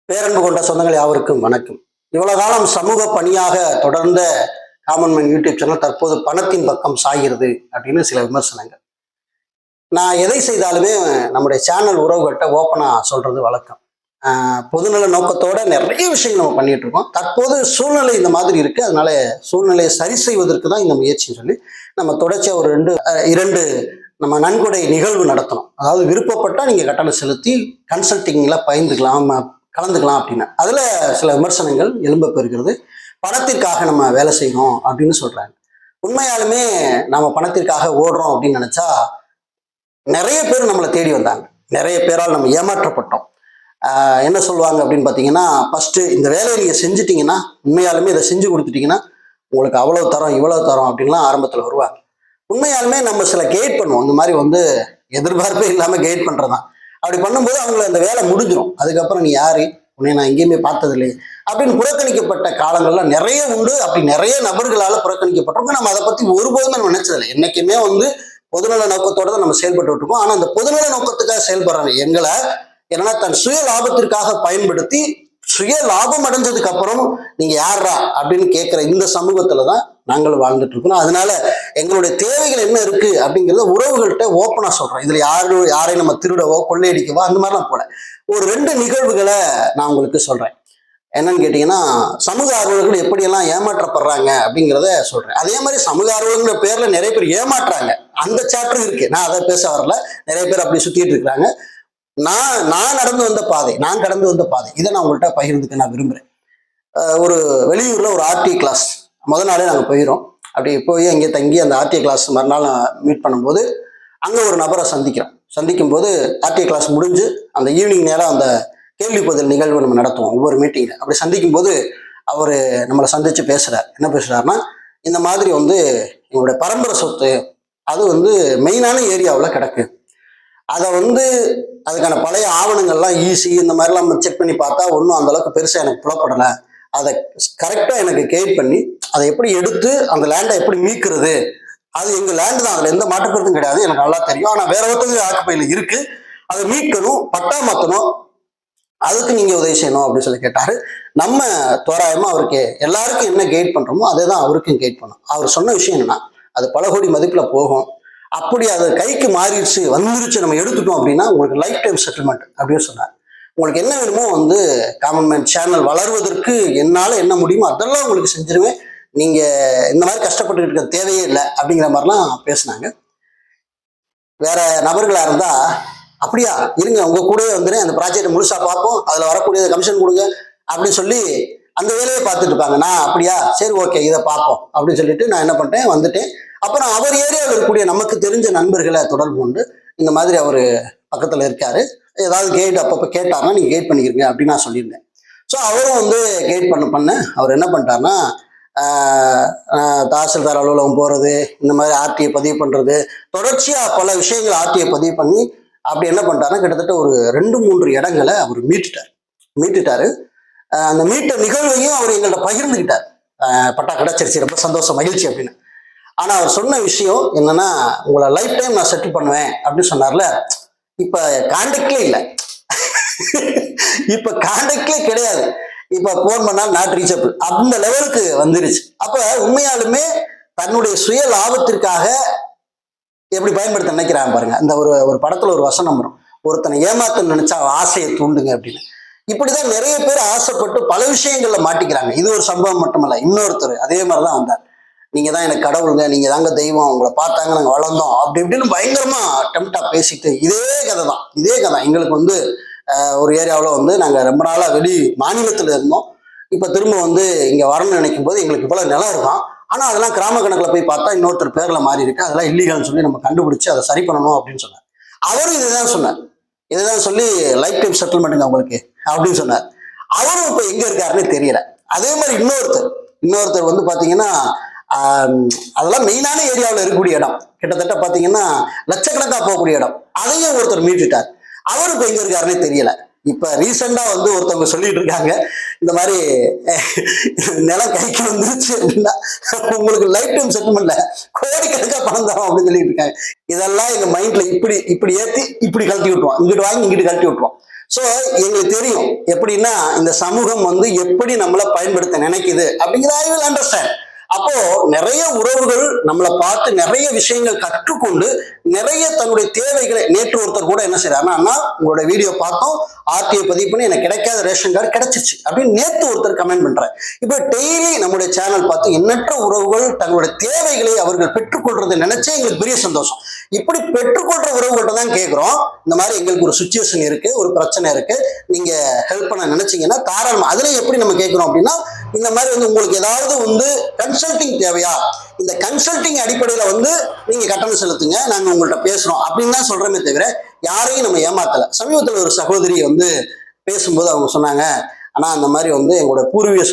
பேரன்பு கொண்ட சொந்தங்கள் யாவருக்கும் வணக்கம். இவ்வளவு காலம் சமூக பணியாக தொடர்ந்த காமன் மேன் யூடியூப் சேனல் தற்போது பணத்தின் பக்கம் சாகிறது அப்படின்னு சில விமர்சனங்கள். நான் எதை செய்தாலுமே நம்முடைய சேனல் உறவுகிட்ட ஓப்பனா சொல்றது வழக்கம். பொதுநல நோக்கத்தோட நிறைய விஷயங்கள் நம்ம பண்ணிட்டு இருக்கோம். தற்போது சூழ்நிலை இந்த மாதிரி இருக்கு, அதனால சூழ்நிலையை சரி செய்வதற்கு தான் இந்த முயற்சின்னு சொல்லி நம்ம தொடர்ச்சியா ஒரு இரண்டு நம்ம நன்கொடை நிகழ்வு நடத்தணும். அதாவது விருப்பப்பட்டா நீங்க கட்டணம் செலுத்தி கன்சல்டிங்ல பயிர்ந்துக்கலாம், கலந்துக்கலாம் அப்படின்னு. அதுல சில விமர்சனங்கள் எழும்ப பெறுகிறது. பணத்திற்காக நம்ம வேலை செய்யணும் அப்படின்னு சொல்றாங்க. உண்மையாலுமே நம்ம பணத்திற்காக ஓடுறோம் அப்படின்னு நினைச்சா நிறைய பேர் நம்மளை தேடி வந்தாங்க. நிறைய பேரால் நம்ம ஏமாற்றப்பட்டோம். என்ன சொல்லுவாங்க அப்படின்னு பார்த்தீங்கன்னா, ஃபர்ஸ்ட் இந்த வேலையை நீங்க செஞ்சுட்டீங்கன்னா, உண்மையாலுமே இதை செஞ்சு கொடுத்துட்டீங்கன்னா உங்களுக்கு அவ்வளவு தரோம் இவ்வளவு தரோம் அப்படின்லாம் ஆரம்பத்தில் வருவாங்க. உண்மையாலுமே நம்ம சில கைட் பண்ணுவோம். இந்த மாதிரி எதிர்பார்ப்பே இல்லாமல் கைட் பண்றதுதான். அப்படி பண்ணும்போது அவங்களை அந்த வேலை முடிஞ்சிடும். அதுக்கப்புறம் நீ யாரு, உன்னை நான் எங்கேயுமே பார்த்தது இல்லையே அப்படின்னு புறக்கணிக்கப்பட்ட காலங்கள்லாம் நிறைய உண்டு. அப்படி நிறைய நபர்களால புறக்கணிக்கப்பட்டிருக்கோம். நம்ம அதை பத்தி ஒருபோதும் நம்ம நினைச்சதில்லை. என்னைக்குமே பொதுநல நோக்கத்தோட தான் நம்ம செயல்பட்டு இருக்கோம். ஆனா அந்த பொதுநல நோக்கத்துக்காக செயல்படுறாங்க எங்களை என்னன்னா தன் சுய லாபத்திற்காக பயன்படுத்தி சுய லாபம் அடைஞ்சதுக்கு அப்புறம் நீங்க யாரா அப்படின்னு கேட்கிற இந்த சமூகத்துலதான் நாங்கள் வாழ்ந்துட்டு இருக்கோம். அதனால எங்களுடைய தேவைகள் என்ன இருக்கு அப்படிங்கிறத உறவுகள்கிட்ட ஓப்பனா சொல்றோம். இதுல யாரையும் நம்ம திருடவோ கொள்ளையடிக்கவோ அந்த மாதிரிலாம் போல. ஒரு 2 நிகழ்வுகளை நான் உங்களுக்கு சொல்றேன். என்னன்னு கேட்டீங்கன்னா, சமூக ஆர்வலர்கள் எப்படியெல்லாம் ஏமாற்றப்படுறாங்க அப்படிங்கிறத சொல்றேன். அதே மாதிரி சமூக ஆர்வலங்கிற பேர்ல நிறைய பேர் ஏமாற்றுறாங்க. அந்த சாப்டர் இருக்கு. நான் அதை பேச வரல. நிறைய பேர் அப்படி சுத்திட்டு இருக்கிறாங்க. நான் நடந்து வந்த பாதை, நான் கடந்து வந்த பாதை, இதை நான் உங்கள்கிட்ட பகிர்ந்துக்க நான் விரும்புறேன். ஒரு வெளியூர்ல ஒரு ஆர்டி கிளாஸ் முதல் நாளே நாங்கள் போயிடும். அப்படி போய் அங்கே தங்கி அந்த ஆர்டிஐ கிளாஸ் மறுநாள் மீட் பண்ணும்போது அங்கே ஒரு நபரை சந்திக்கும் போது ஆர்டிஐ கிளாஸ் முடிஞ்சு அந்த ஈவினிங் நேரம் அந்த கேள்வி பதில் நிகழ்வு நம்ம நடத்துவோம் ஒவ்வொரு மீட்டிங்ல. அப்படி சந்திக்கும் போது அவர் நம்மளை சந்திச்சு பேசுறார். என்ன பேசுறாருன்னா, இந்த மாதிரி எங்களுடைய பரம்பரை சொத்து அது மெயினான ஏரியாவில் கிடக்கு. அதை அதுக்கான பழைய ஆவணங்கள்லாம் ஈஸி இந்த மாதிரிலாம் நம்ம செக் பண்ணி பார்த்தா ஒன்றும் அந்த அளவுக்கு பெருசாக எனக்கு புலப்படலை. அதை கரெக்டாக எனக்கு கைட் பண்ணி அதை எப்படி எடுத்து அந்த லேண்டை எப்படி மீட்கிறது, அது எங்கள் லேண்டு தான், அதில் எந்த மாற்றுக்கருத்தும் கிடையாது, எனக்கு நல்லா தெரியும். ஆனால் வேற ஒருத்தவங்க ஆக்குப்பையில் இருக்கு, அதை மீட்கணும், பட்டா மாற்றணும், அதுக்கு நீங்க உதவி செய்யணும் அப்படின்னு சொல்லி கேட்டாரு. நம்ம தோராயமா அவருக்கு எல்லாருக்கும் என்ன கைட் பண்றோமோ அதே தான் அவருக்கும் கைட் பண்ணோம். அவர் சொன்ன விஷயம் என்னன்னா, அது பல கோடி மதிப்புல போகும். அப்படி அது கைக்கு மாறிடுச்சு வந்துருச்சு நம்ம எடுத்துட்டோம் அப்படின்னா உங்களுக்கு லைஃப் டைம் செட்டில்மெண்ட் அப்படின்னு சொன்னார். உங்களுக்கு என்ன வேணுமோ காமன் மேன் சேனல் வளர்வதற்கு என்னால என்ன முடியுமோ அதெல்லாம் உங்களுக்கு செஞ்சிருவேன், நீங்க இந்த மாதிரி கஷ்டப்பட்டு இருக்க தேவையே இல்லை அப்படிங்கிற மாதிரிலாம் பேசினாங்க. வேற நபர்களா இருந்தா, அப்படியா இருங்க உங்க கூட அந்த ப்ராஜெக்ட் முழுசா பார்ப்போம், அதுல வரக்கூடிய கமிஷன் கொடுங்க அப்படின்னு சொல்லி அந்த வேலையை பார்த்துட்டு இருப்பாங்க. நான் அப்படியா சரி ஓகே இதை பார்ப்போம் அப்படின்னு சொல்லிட்டு நான் என்ன பண்ணிட்டேன், வந்துட்டேன். அப்புறம் அவர் ஏரியாவில் இருக்கக்கூடிய நமக்கு தெரிஞ்ச நண்பர்களை தொடர்பு கொண்டு இந்த மாதிரி அவர் பக்கத்துல இருக்காரு, ஏதாவது கைட் அப்பப்போ கேட்டாருன்னா நீங்க கைட் பண்ணிக்கிறீங்க அப்படின்னு நான் சொல்லியிருந்தேன். ஸோ அவரும் கைட் பண்ண அவர் என்ன பண்ணிட்டாருன்னா, தாசில்தார் அலுவலகம் போறது, இந்த மாதிரி ஆர்டிஐ பதிவு பண்றது, தொடர்ச்சியா பல விஷயங்கள் ஆர்டிஐ பதிவு பண்ணி அப்படி என்ன பண்ணிட்டாருன்னா கிட்டத்தட்ட ஒரு 2-3 இடங்களை அவர் மீட்டுட்டாரு. அந்த மீட்ட நிகழ்வையும் அவர் எங்கள்கிட்ட பகிர்ந்துக்கிட்டார். பட்டா கிடைச்சிருச்சு, ரொம்ப சந்தோஷம், மகிழ்ச்சி அப்படின்னு. ஆனா அவர் சொன்ன விஷயம் என்னன்னா, உங்களை லைஃப் டைம் நான் செட்டில் பண்ணுவேன் அப்படின்னு சொன்னார்ல, இப்ப கான்டாக்ட்லே இல்லை. இப்ப கான்டாக்ட்லே கிடையாது. இப்ப போன் பண்ணால் நாட் ரீச்சபிள் அந்த லெவலுக்கு வந்துருச்சு. அப்ப உண்மையாலுமே தன்னுடைய சுய லாபத்திற்காக எப்படி பயன்படுத்த நினைக்கிறாங்க பாருங்க. அந்த ஒரு படத்துல ஒரு வசனம் வரும், ஒருத்தனை ஏமாத்த நினைச்சா ஆசையை தூண்டுங்க அப்படின்னு. இப்படிதான் நிறைய பேர் ஆசைப்பட்டு பல விஷயங்கள்ல மாட்டிக்கிறாங்க. இது ஒரு சம்பவம் மட்டுமல்ல, இன்னொருத்தர் அதே மாதிரிதான் வந்தார். நீங்க தான் எனக்கு கடவுளுங்க, நீங்க தாங்க தெய்வம், உங்களை பார்த்தாங்க நாங்க வளர்ந்தோம் அப்படி இப்படின்னு பயங்கரமா டெம்ப்டா பேசிட்டு இதே கதை எங்களுக்கு ஒரு ஏரியாவில் நாங்க ரொம்ப நாளா வெளி மாநிலத்துல இருந்தோம். இப்ப திரும்ப இங்க வரணும்னு நினைக்கும் போது எங்களுக்கு இவ்வளவு நிலம் இருக்கும், ஆனா அதெல்லாம் கிராம கணக்குல போய் பார்த்தா இன்னொருத்தர் பேர்ல மாறி இருக்கு, அதெல்லாம் இல்லீகல்னு சொல்லி நம்ம கண்டுபிடிச்சு அதை சரி பண்ணணும் அப்படின்னு சொன்னார். அவரும் இதுதான் சொல்லி லைஃப் டைம் செட்டில்மெண்ட்டுங்க உங்களுக்கு அப்படின்னு சொன்னார். அவரும் இப்ப எங்க இருக்காருன்னு தெரியல. அதே மாதிரி இன்னொருத்தர் பாத்தீங்கன்னா, அதெல்லாம் மெயினான ஏரியாவில் இருக்கக்கூடிய இடம், கிட்டத்தட்ட பாத்தீங்கன்னா லட்சக்கணக்கா போகக்கூடிய இடம், அதையும் ஒருத்தர் மீட்டுட்டார். அவரு இப்ப எங்க இருக்காருன்னு தெரியல. இப்ப ரீசெண்டா ஒருத்தவங்க சொல்லிட்டு இருக்காங்க, இந்த மாதிரி நிலம் கைக்கு வந்துருச்சு அப்படின்னா உங்களுக்கு லைஃப் டைம் செட்டில்மெண்ட்ல கோடிக்கணக்கா பணம் தரோம் அப்படின்னு சொல்லிட்டு இருக்காங்க. இதெல்லாம் எங்க மைண்ட்ல இப்படி ஏத்தி இப்படி கழட்டி விட்டுருவோம், இங்கிட்டு வாங்கி இங்கிட்டு கழட்டி விட்டுருவோம். ஸோ எங்களுக்கு தெரியும் எப்படின்னா இந்த சமூகம் வந்து எப்படி நம்மளை பயன்படுத்த நினைக்குது அப்படிங்கிறத ஐ வில் அண்டர்ஸ்டாண்ட். அப்போ நிறைய உறவுகள் நம்மளை பார்த்து நிறைய விஷயங்கள் கற்றுக்கொண்டு நிறைய தன்னுடைய தேவைகளை, நேற்று ஒருத்தர் கூட என்ன செய்யறாருன்னா, உங்களோட வீடியோ பார்த்தோம், ஆர்டிஐ பதிவு பண்ணி எனக்கு கிடைக்காத ரேஷன் கார்டு கிடைச்சிச்சு அப்படின்னு நேற்று ஒருத்தர் கமெண்ட் பண்றாரு. இப்போ டெய்லி நம்முடைய சேனல் பார்த்து எண்ணற்ற உறவுகள் தங்களுடைய தேவைகளை அவர்கள் பெற்றுக்கொள்றதை நினைச்சே எங்களுக்கு பெரிய சந்தோஷம். இப்படி பெற்றுக்கொள்ற உறவுகள்ட்ட தான் கேட்கிறோம், இந்த மாதிரி எங்களுக்கு ஒரு சுச்சுவேஷன் இருக்கு, ஒரு பிரச்சனை இருக்கு, நீங்க ஹெல்ப் பண்ண நினைச்சீங்கன்னா தாராளமா. அதுல எப்படி நம்ம கேட்கிறோம் அப்படின்னா, இந்த மாதிரி வந்து உங்களுக்கு ஏதாவது வந்து கன்சல்டிங் தேவையா, இந்த கன்சல்டிங் அடிப்படையில வந்து நீங்க கட்டணம் செலுத்துங்க, நாங்க உங்கள்கிட்ட பேசுறோம் அப்படின்னு தான் சொல்றோமே தவிர யாரையும் நம்ம ஏமாத்தல. சமீபத்தில் ஒரு சகோதரி வந்து பேசும்போது அவங்க சொன்னாங்க, ஆனா அந்த மாதிரி வந்து எங்களோட பூர்வீக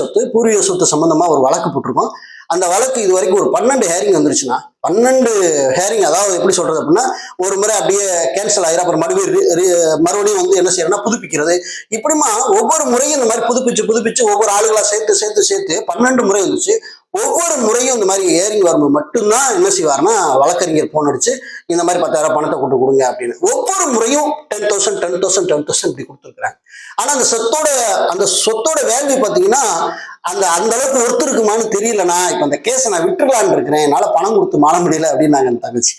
சொத்து சம்பந்தமா ஒரு வழக்கு போட்டிருக்கோம், அந்த வழக்கு இது வரைக்கும் ஒரு 12 ஹேரிங் வந்துருச்சுன்னா, 12 ஹேரிங், அதாவது எப்படி சொல்றது அப்படின்னா, ஒரு முறை அப்படியே கேன்சல் ஆயிரும், அப்புறம் மறுபடியும் வந்து என்ன செய்யறோம்னா புதுப்பிக்கிறது. இப்படிமா ஒவ்வொரு முறையும் இந்த மாதிரி புதுப்பிச்சு ஒவ்வொரு ஆளுகளா சேர்த்து 12 முறை வந்துச்சு. ஒவ்வொரு முறையும் இந்த மாதிரி ஹேரிங் வரும்போது மட்டும்தான் என்ன செய்வார்னா வழக்கறிஞர் போன் அடிச்சு இந்த மாதிரி 10,000 பணத்தை கொண்டு கொடுங்க அப்படின்னு. ஒவ்வொரு முறையும் 10,000 இப்படி கொடுத்துருக்காங்க. ஆனா அந்த சொத்தோட வேல்யூ பாத்தீங்கன்னா அந்த அளவுக்கு ஒருத்தருக்குமான்னு தெரியலண்ணா, இப்ப அந்த கேஸை நான் விட்டுலான்னு இருக்கிறேன், என்னால பணம் கொடுத்து மாற முடியல அப்படின்னாங்க அந்த தங்கச்சி.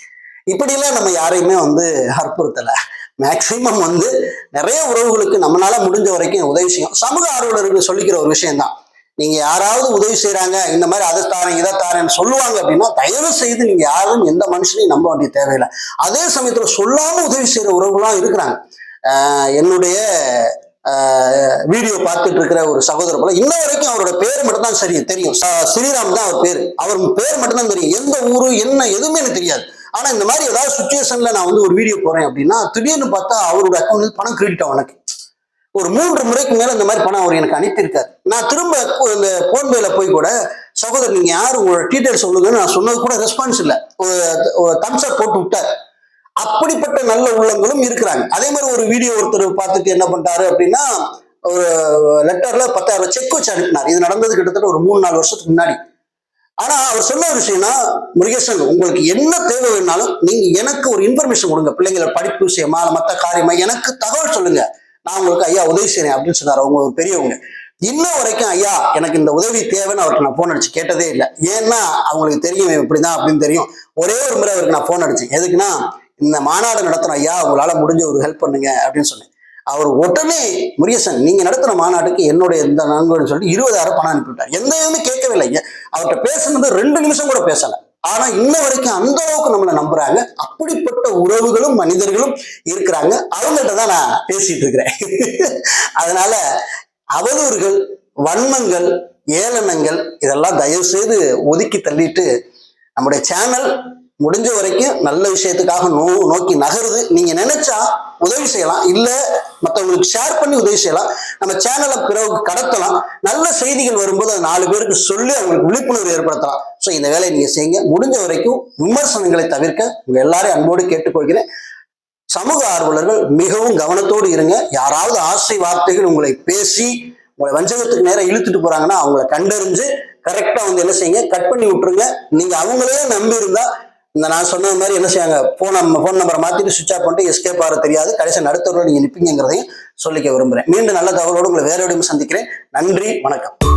இப்படிலாம் நம்ம யாரையுமே வந்து அற்புறுத்தலை. மேக்சிமம் வந்து நிறைய உறவுகளுக்கு நம்மளால முடிஞ்ச வரைக்கும் உதவி செய்யும். சமூக ஆர்வலர்கள் சொல்லிக்கிற ஒரு விஷயம் தான், நீங்க யாராவது உதவி செய்யறாங்க, இந்த மாதிரி அதை தாரேன் இதை தாரேன்னு சொல்லுவாங்க அப்படின்னா தயவு செய்து நீங்க யாரும் எந்த மனுஷனையும் நம்ப வேண்டிய தேவையில்லை. அதே சமயத்துல சொல்லாம உதவி செய்யற உறவுகளாம் இருக்கிறாங்க. என்னுடைய வீடியோ பார்த்துட்டு இருக்கிற ஒரு சகோதரர் போல இன்ன வரைக்கும் அவரோட பேர் மட்டும் தான் சரி தெரியும், ஸ்ரீராம் தான் அவர் பேர் மட்டும் தான் தெரியும், எந்த ஊரு என்ன எதுவுமே எனக்கு தெரியாது. ஆனா இந்த மாதிரி ஏதாவது சுச்சுவேஷன்ல நான் வந்து ஒரு வீடியோ போறேன் அப்படின்னா திடீர்னு பார்த்தா அவரோட அக்கௌண்ட் பணம் கிரெடிட் ஆகும். எனக்கு ஒரு 3 முறைக்கு மேல இந்த மாதிரி பணம் அவர் எனக்கு அனுப்பியிருக்காரு. நான் திரும்ப இந்த போன்பேல போய் கூட, சகோதரர் நீங்க யார், உங்களோட டீட்டெயில் சொல்லுங்கன்னு நான் சொன்னது கூட ரெஸ்பான்ஸ் இல்லை, ஒரு தம்ஸ் அப் போட்டு விட்டார். அப்படிப்பட்ட நல்ல உள்ளங்களும் இருக்கிறாங்க. அதே மாதிரி ஒரு வீடியோ ஒருத்தர் பார்த்துட்டு என்ன பண்ணிட்டாரு அப்படின்னா, ஒரு லெட்டர்ல 10,000 செக் வச்சு அனுப்பினார். இது நடந்தது கிட்டத்தட்ட ஒரு 3-4 வருஷத்துக்கு முன்னாடி. ஆனா அவர் சொன்ன ஒரு விஷயம்னா, முருகேசன் உங்களுக்கு என்ன தேவை வேணாலும் நீங்க எனக்கு ஒரு இன்ஃபர்மேஷன் கொடுங்க, பிள்ளைங்களை படிப்பு விஷயமா மற்ற காரியமா எனக்கு தகவல் சொல்லுங்க, நான் உங்களுக்கு ஐயா உதவி செய்றேன் அப்படின்னு சொன்னார். அவங்க ஒரு பெரியவங்க. இன்ன வரைக்கும் ஐயா எனக்கு இந்த உதவி தேவைன்னு அவருக்கு நான் போன் அடிச்சு கேட்டதே இல்லை. ஏன்னா அவங்களுக்கு தெரியும் இப்படிதான் அப்படின்னு தெரியும். ஒரே ஒரு முறை அவருக்கு நான் போன் அடிச்சேன், எதுக்குன்னா இந்த மாநாடு நடத்துறோம் ஐயா, உங்களால முடிஞ்ச ஒரு ஹெல்ப் பண்ணுங்க அப்படின்னு சொன்னேன். அவர் உடனே, முருகேசன் நீங்க நடத்துற மாநாட்டுக்கு என்னுடைய இந்த நண்பர்னு சொல்லிட்டு 20,000 பணம் அனுப்பிவிட்டார். எந்த எதுவுமே கேட்கவே இல்லைங்க. அவர்கிட்ட பேசுனது 2 நிமிஷம் கூட பேசல. ஆனா இன்ன வரைக்கும் அந்த அளவுக்கு நம்மளை நம்புறாங்க. அப்படிப்பட்ட உறவுகளும் மனிதர்களும் இருக்கிறாங்க. அவங்கள்ட்ட தான் நான் பேசிட்டு இருக்கிறேன். அதனால அவதூறுகள், வன்மங்கள், ஏளனங்கள் இதெல்லாம் தயவு செய்து ஒதுக்கி தள்ளிட்டு நம்முடைய சேனல் முடிஞ்ச வரைக்கும் நல்ல விஷயத்துக்காக நோக்கி நகருது. நீங்க நினைச்சா உதவி செய்யலாம், இல்ல மற்றவங்களுக்கு ஷேர் பண்ணி உதவி செய்யலாம், நம்ம சேனலை பிறகு கடத்தலாம், நல்ல செய்திகள் வரும்போது அது 4 பேருக்கு சொல்லி அவங்களுக்கு விழிப்புணர்வு ஏற்படுத்தலாம். ஸோ இந்த வேலையை நீங்க செய்யுங்க. முடிஞ்ச வரைக்கும் விமர்சனங்களை தவிர்க்க உங்க எல்லாரையும் அன்போடு கேட்டுக்கொள்கிறேன். சமூக ஆர்வலர்கள் மிகவும் கவனத்தோடு இருங்க. யாராவது ஆசை வார்த்தைகள் உங்களை பேசி உங்களை வஞ்சகத்துக்கு நேரம் இழுத்துட்டு போறாங்கன்னா அவங்களை கண்டறிஞ்சு கரெக்டா வந்து என்ன செய்யுங்க, கட் பண்ணி விட்டுருங்க. நீங்க அவங்களே நம்பி இருந்தா இந்த நான் சொன்னது மாதிரி என்ன செய்யாங்க, போன் நம்பரை மாத்திட்டு சுவிட்ச் ஆஃப் பண்ணிட்டு எஸ்கேப் ஆக தெரியாது, கடைசி நடுத்தவர்கள் நீங்க நிற்பீங்கிறதையும் சொல்லிக்க விரும்புறேன். மீண்டும் நல்ல தகவலோடு உங்களை வேற சந்திக்கிறேன். நன்றி, வணக்கம்.